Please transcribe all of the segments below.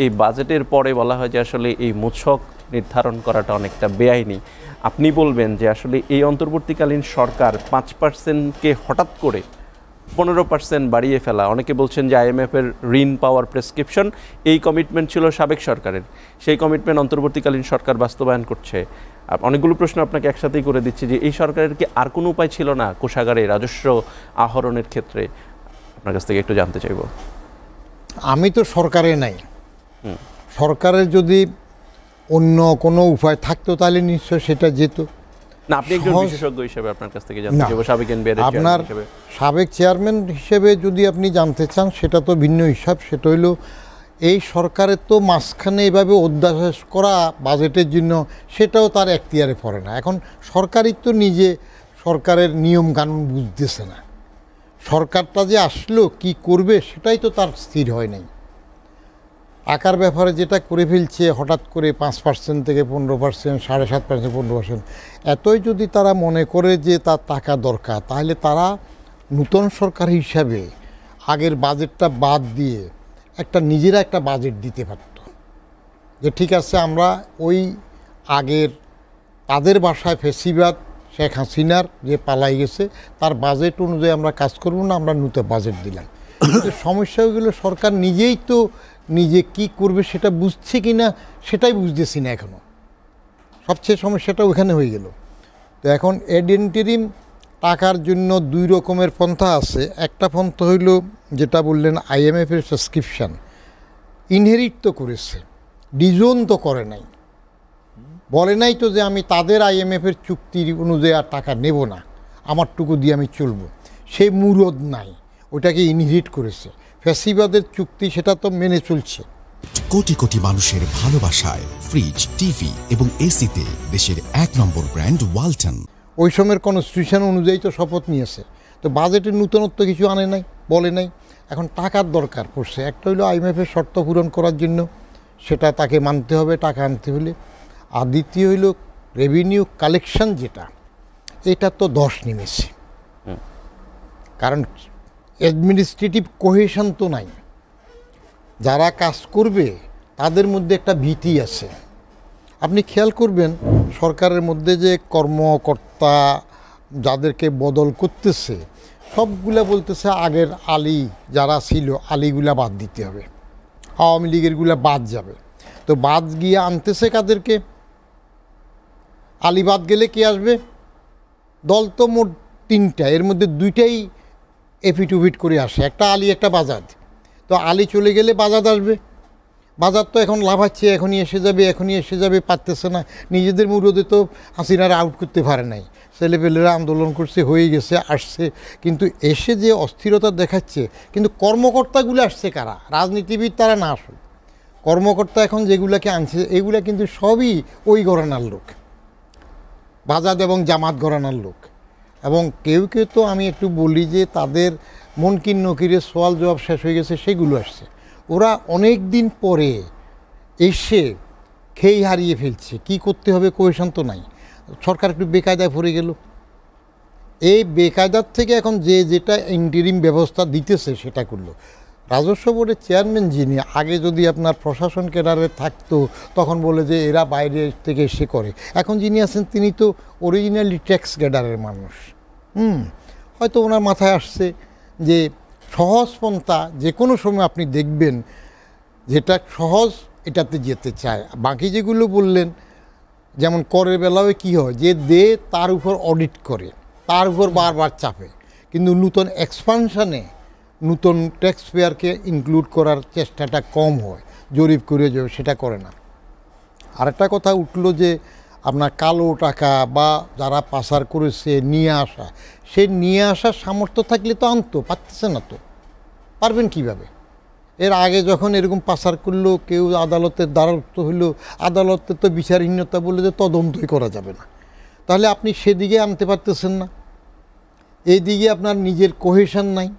এই বাজেটের পরে বলা হয় যে আসলে এই মূসক নির্ধারণ করাটা অনেকটা বেআইনি। আপনি বলবেন যে আসলে এই অন্তর্বর্তীকালীন সরকার 5%কে হঠাৎ করে 15% বাড়িয়ে ফেলা, অনেকে বলছেন যে IMF-এর ঋণ পাওয়ার প্রেসক্রিপশন, এই কমিটমেন্ট ছিল সাবেক সরকারের, সেই কমিটমেন্ট অন্তর্বর্তীকালীন সরকার বাস্তবায়ন করছে। অনেকগুলো প্রশ্ন আপনাকে একসাথেই করে দিচ্ছি যে এই সরকারের কি আর কোনো উপায় ছিল না কোষাগারে রাজস্ব আহরণের ক্ষেত্রে? আপনার কাছ থেকে একটু জানতে চাইব। আমি তো সরকারে নাই, সরকারের যদি অন্য কোনো উপায় থাকতো তাহলে নিশ্চয় সেটা যেত না। আপনি একজন বিশেষজ্ঞ হিসেবে আপনার কাছ থেকে জানতে চাইব, সাবেক এনবিআর আপনার সাবেক চেয়ারম্যান হিসেবে যদি আপনি জানতে চান সেটা তো ভিন্ন হিসাব। সেটা হইল এই সরকারের তো মাঝখানে এভাবে অধ্যাদেশ করা বাজেটের জন্য, সেটাও তার এখতিয়ারে পড়ে না। এখন সরকারই তো নিজে সরকারের নিয়ম কানুন বুঝতেছে না, সরকারটা যে আসলো কি করবে সেটাই তো তার স্থির হয় নাই। টাকার ব্যাপারে যেটা করে ফেলছে হঠাৎ করে 5% থেকে 15%, 7.5% 15%, এতই যদি তারা মনে করে যে তার টাকা দরকার, তাহলে তারা নূতন সরকার হিসাবে আগের বাজেটটা বাদ দিয়ে নিজেরা একটা বাজেট দিতে পারত। যে ঠিক আছে, আমরা ওই আগের তাদের বাসায় ফেসিবাদ শেখ হাসিনার যে পালাই গেছে তার বাজেট অনুযায়ী আমরা কাজ করব না, আমরা নতুন বাজেট দিলাম। কিন্তু সমস্যাগুলো সরকার নিজেই তো নিজে কি করবে সেটা বুঝছে কি না সেটাই বুঝতেছি না এখনও। সবচেয়ে সমস্যাটা ওখানে হয়ে গেল। তো এখন এডেন্টেরিম টাকার জন্য দুই রকমের পন্থা আছে। একটা পন্থা হইল যেটা বললেন IMF-এর সাবস্ক্রিপশান, ইনহেরিট তো করেছে, ডিজোন তো করে নাই, বলে নাই তো যে আমি তাদের IMF-এর চুক্তির অনুযায়ী আর টাকা নেব না, আমারটুকু দিয়ে আমি চলব, সেই মুরদ নাই, ওটাকে ইনহেরিট করেছে। ফ্যাসিবাদের চুক্তি সেটা তো মেনে চলছে। কোটি কোটি মানুষের ভালোবাসায় ফ্রিজ, টিভি এবং এসিতে দেশের 1 নম্বর ব্র্যান্ড ওয়ালটন। ওই সময়ের কনস্টিটিউশন অনুযায়ী তো শপথ নিয়েছে, তো বাজেটের নূতনত্ব কিছু আনে নাই, বলে নাই। এখন টাকার দরকার পড়ছে, একটা হইলো IMF-এর শর্ত পূরণ করার জন্য, সেটা তাকে মানতে হবে টাকা আনতে হলে। আর দ্বিতীয় হইল রেভিনিউ কালেকশন, যেটা এটা তো ধস নেমেছে, কারণ অ্যাডমিনিস্ট্রেটিভ কোহেশন তো নাই। যারা কাজ করবে তাদের মধ্যে একটা ভীতি আছে। আপনি খেয়াল করবেন সরকারের মধ্যে যে কর্মকর্তা যাদেরকে বদল করতেছে সবগুলা বলতেছে আগের আলী যারা ছিল আলীগুলা বাদ দিতে হবে, আওয়ামী লীগেরগুলা বাদ যাবে। তো বাদ গিয়ে আনতেছে কাদেরকে? আলী বাদ গেলে কে আসবে? দল তো মোট 3টা, এর মধ্যে 2টাই এফিটুফিট করে আসে, একটা আলী একটা বাজাদ। তো আলী চলে গেলে বাজাদ আসবে, বাজার তো এখন লাফাচ্ছে, এখনই এসে যাবে, পারতেছে না। নিজেদের মুরদে তো হাসিনারা আউট করতে পারে নাই, ছেলেপেলেরা আন্দোলন করছে, হয়ে গেছে, আসছে, কিন্তু এসে যে অস্থিরতা দেখাচ্ছে। কিন্তু কর্মকর্তাগুলো আসছে কারা? রাজনীতিবিদ তারা না আসুক, কর্মকর্তা এখন যেগুলাকে আনছে এগুলা কিন্তু সবই ওই ঘরানার লোক, বাজাদ এবং জামাত ঘরানার লোক। এবং কেউ কেউ তো আমি একটু বলি যে তাদের মনকিন নকিরের সওয়াল জবাব শেষ হয়ে গেছে, সেগুলো আসছে। ওরা অনেক দিন পরে এসে খেই হারিয়ে ফেলছে, কি করতে হবে কোহেশন তো নাই। সরকার একটু বেকায়দায় পড়ে গেল। এই বেকায়দার থেকে এখন যে যেটা ইন্টারিম ব্যবস্থা দিতেছে সেটা করলো। রাজস্ব বোর্ডের চেয়ারম্যান যিনি, আগে যদি আপনার প্রশাসন ক্যাডারে থাকতো তখন বলে যে এরা বাইরে থেকে এসে করে, এখন যিনি আছেন তিনি তো অরিজিনালি ট্যাক্স ক্যাডারের মানুষ। হয়তো ওনার মাথায় আসছে যে সহজ পন্থা যে কোনো সময় আপনি দেখবেন যেটা সহজ এটাতে যেতে চায়। বাকি যেগুলো বললেন, যেমন করের বেলাও কী হয়, যে দে তার উপর অডিট করে, তার উপর বারবার চাপে, কিন্তু নূতন এক্সপানশানে নূতন ট্যাক্স পেয়ারকে ইনক্লুড করার চেষ্টাটা কম হয়, জরিপ করে যাবে সেটা করে না। আরেকটা কথা উঠলো যে আপনার কালো টাকা বা যারা পাচার করেছে নিয়ে আসা, সে নিয়ে আসার সামর্থ্য থাকলে তো আনতো, পারতেছে না তো, পারবেন কিভাবে? এর আগে যখন এরকম পাচার করলো কেউ আদালতের দ্বারস্থ হইলো, আদালতে তো বিচারহীনতা বলে যে তদন্তই করা যাবে না, তাহলে আপনি সেদিকে আনতে পারতেছেন না। এইদিকে আপনার নিজের কোহেশন নাই,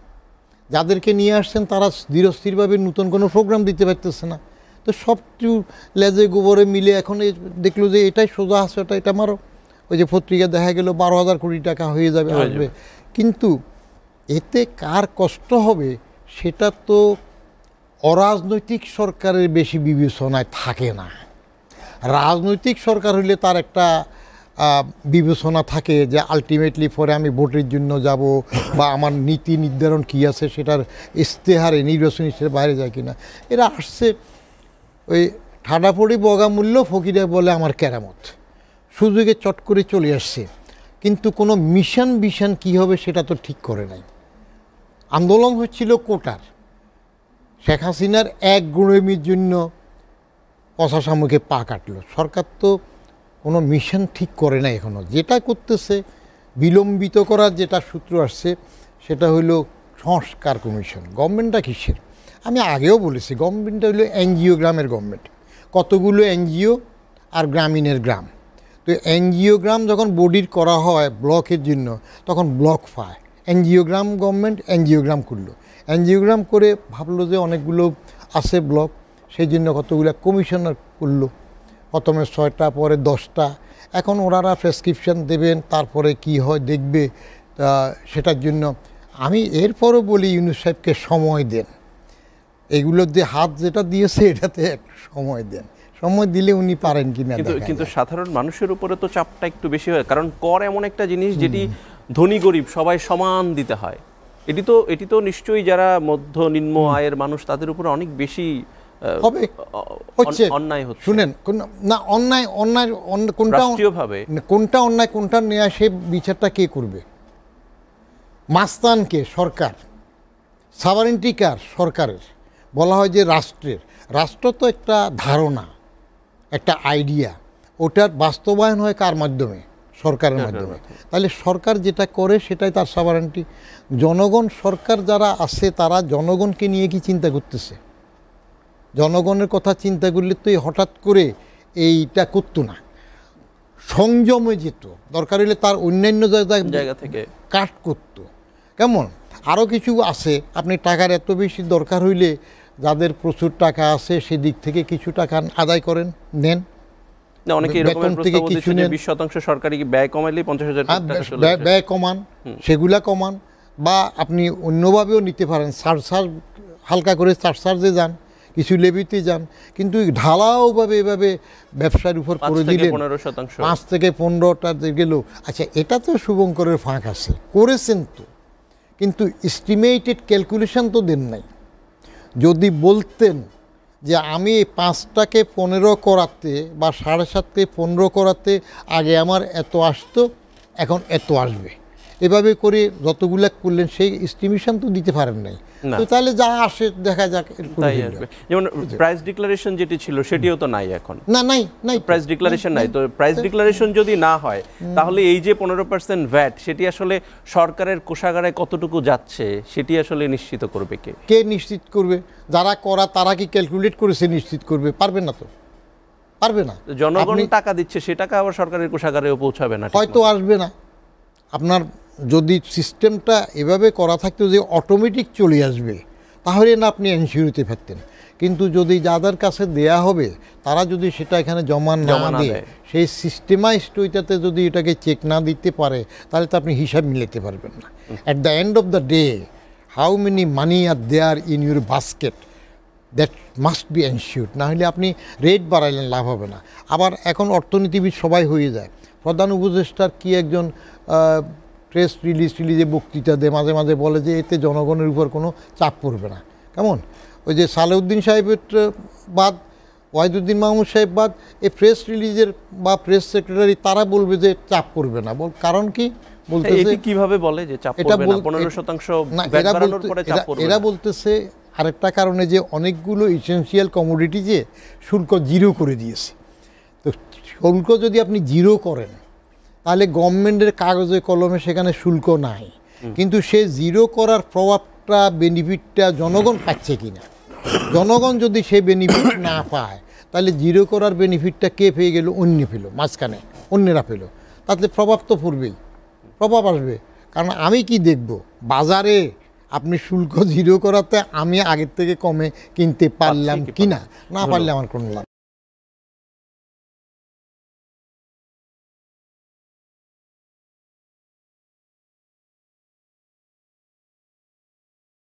যাদেরকে নিয়ে আসছেন তারা ধীরস্থিরভাবে নতুন কোনো প্রোগ্রাম দিতে পারতেছে না। তো সবটু লেজে গোবরে মিলে এখন দেখলো যে এটাই সোজা আছে, এটা মারো। ওই যে পত্রিকা দেখা গেল 12,000 কোটি টাকা হয়ে যাবে, আসবে, কিন্তু এতে কার কষ্ট হবে সেটা তো অরাজনৈতিক সরকারের বেশি বিবেচনায় থাকে না। রাজনৈতিক সরকার হলে তার একটা বিবেচনা থাকে যে আলটিমেটলি পরে আমি ভোটের জন্য যাব বা আমার নীতি নির্ধারণ কী আছে সেটার ইশতেহারে নির্বাচনী ইশতেহারের বাইরে যায় কিনা। এরা আসছে ওই ঠাডাপড়ি বগামূল্য ফকিরে বলে আমার কেরামত, সুযোগে চট করে চলে আসছে, কিন্তু কোনো মিশন কী হবে সেটা তো ঠিক করে নাই। আন্দোলন হচ্ছিল কোটার, শেখ হাসিনার এক গুণেমির জন্য প্রশাসনকে পা কাটলো। সরকার তো কোনো মিশন ঠিক করে না এখনও। যেটা করতেছে বিলম্বিত করার যেটা সূত্র আসছে সেটা হলো সংস্কার কমিশন। গভর্নমেন্টটা কিসের? আমি আগেও বলেছি গভর্নমেন্টটা হলো এনজিও গ্রামের গভর্নমেন্ট, কতগুলো এনজিও আর গ্রামীণের গ্রাম। তো এনজিও গ্রাম যখন বডির করা হয় ব্লকের জন্য তখন ব্লক পায়, এনজিওগ্রাম গভর্নমেন্ট এনজিওগ্রাম করলো, এনজিওগ্রাম করে ভাবলো যে অনেকগুলো আছে ব্লক, সেই জন্য কতগুলো কমিশনার করলো, প্রথমে 6টা পরে 10টা। এখন ওনারা প্রেসক্রিপশন দেবেন, তারপরে কি হয় দেখবে। সেটার জন্য আমি এরপরও বলি ইউনূস সাহেবকে সময় দেন, এগুলোর যে হাত যেটা দিয়েছে এটাতে একটু সময় দেন, সময় দিলে উনি পারেন কি না। কিন্তু সাধারণ মানুষের উপরে তো চাপটা একটু বেশি হয়, কারণ কর এমন একটা জিনিস যেটি ধনী গরিব সবাই সমান দিতে হয়। এটি তো নিশ্চয়ই যারা মধ্য নিম্ন আয়ের মানুষ তাদের উপরে অনেক বেশি হবে হচ্ছে। অন্যায় হচ্ছে। শুনেন না, অন্যায় কোনটা রাষ্ট্রীয়ভাবে কোনটা অন্যায় কোনটা নেয়া সে বিচারটা কে করবে? মাস্তান কে? সরকার। সাভারেন্টি কার? সরকারের। বলা হয় যে রাষ্ট্রের। রাষ্ট্র তো একটা ধারণা, একটা আইডিয়া, ওটার বাস্তবায়ন হয় কার মাধ্যমে? সরকারের মাধ্যমে। তাহলে সরকার যেটা করে সেটাই তার সাভারেন্টি। জনগণ সরকার যারা আছে তারা জনগণকে নিয়ে কি চিন্তা করতেছে? জনগণের কথা চিন্তা করলে তো হঠাৎ করে এইটা করতো না, সংযমে যেত, দরকার হলে তার অন্যান্য জায়গা থেকে কাট করতো। কেমন আরও কিছু আছে, আপনি টাকার এত বেশি দরকার হইলে যাদের প্রচুর টাকা আছে সেদিক থেকে কিছু টাকা আদায় করেন, নেন। অনেকে কিছু 20% সরকারি ব্যয় কমাইলে 50,000 টাকা ব্যয় কমান, সেগুলা কমান, বা আপনি অন্যভাবেও নিতে পারেন। সারচার্জ হালকা করে সারচার্জে যান, কিছু লেবিতে যান, কিন্তু ঢালাওভাবে এভাবে ব্যবসার উপর করে দিলেন 5 থেকে 15টা গেল। আচ্ছা, এটা তো শুভঙ্করের ফাঁক আছে, করেছেন তো, কিন্তু এস্টিমেটেড ক্যালকুলেশন তো দেন নাই। যদি বলতেন যে আমি 5টাকে 15 করাতে বা 7.5 থেকে 15 করাতে আগে আমার এত আসতো, এখন এত আসবে, এভাবে করে যতগুলা করলেন সেই এস্টিমেশন তো দিতে পারেন নাই। তো তাহলে যা আসে দেখা যাক। যেমন প্রাইস ডিক্লারেশন যেটি ছিল সেটিও তো নাই এখন। না, নাই প্রাইস ডিক্লারেশন নাই। তো প্রাইস ডিক্লারেশন যদি না হয় তাহলে এই যে 15% ভ্যাট সেটি আসলে সরকারের কোষাগারে কতটুকু যাচ্ছে সেটি আসলে নিশ্চিত করবে কে? কে নিশ্চিত করবে? যারা করা তারা কি ক্যালকুলেট করেছে নিশ্চিত করবে? পারবে না তো, পারবে না। জনগণ টাকা দিচ্ছে, সে টাকা আবার সরকারের কোষাগারেও পৌঁছাবে না, হয়তো আসবে না। আপনার যদি সিস্টেমটা এভাবে করা থাকতো যে অটোমেটিক চলে আসবে তাহলে না আপনি এনশিওর হতে পারতেন। কিন্তু যদি যাদের কাছে দেয়া হবে তারা যদি সেটা এখানে জমা না দেয়, সেই সিস্টেমাইজড ওইটাতে যদি এটাকে চেক না দিতে পারে তাহলে তো আপনি হিসাব মিলাতে পারবেন না। At the end of the day how many money are there in your basket, that must be ensure. না হলে আপনি রেট বাড়াইলেন লাভ হবে না। আবার এখন অর্থনীতিবিদ সবাই হয়ে যায়। প্রধান উপদেষ্টার কি একজন প্রেস রিলিজে বক্তৃতা দেয়, মাঝে মাঝে বলে যে এতে জনগণের উপর কোনো চাপ পড়বে না। কেমন ওই যে সালেউদ্দিন সাহেবের বাদ, ওয়াহিদুদ্দিন মাহমুদ সাহেব বাদ, এই প্রেস রিলিজের বা প্রেস সেক্রেটারি তারা বলবে যে চাপ পড়বে না। কারণ কি বলতেছে, কিভাবে বলে যে চাপ পড়বে না? 15% ভ্যাট বাড়ানোর পরে চাপ পড়বে না। এরা বলতেছে আরেকটা কারণে যে অনেকগুলো ইসেনশিয়াল কমোডিটিজে শুল্ক জিরো করে দিয়েছে। তো শুল্ক যদি আপনি জিরো করেন তাহলে গভর্নমেন্টের কাগজে কলমে সেখানে শুল্ক নাই, কিন্তু সে জিরো করার প্রভাবটা বেনিফিটটা জনগণ পাচ্ছে কিনা। জনগণ যদি সে বেনিফিট না পায় তাহলে জিরো করার বেনিফিটটা কে পেয়ে গেল? অন্য পেল, মাঝখানে অন্যেরা পেল, তাতে প্রভাব তো পড়বেই, প্রভাব আসবে। কারণ আমি কি দেখব, বাজারে আপনি শুল্ক জিরো করাতে আমি আগের থেকে কমে কিনতে পারলাম কিনা, না পারলে আমার কোনো লাভ।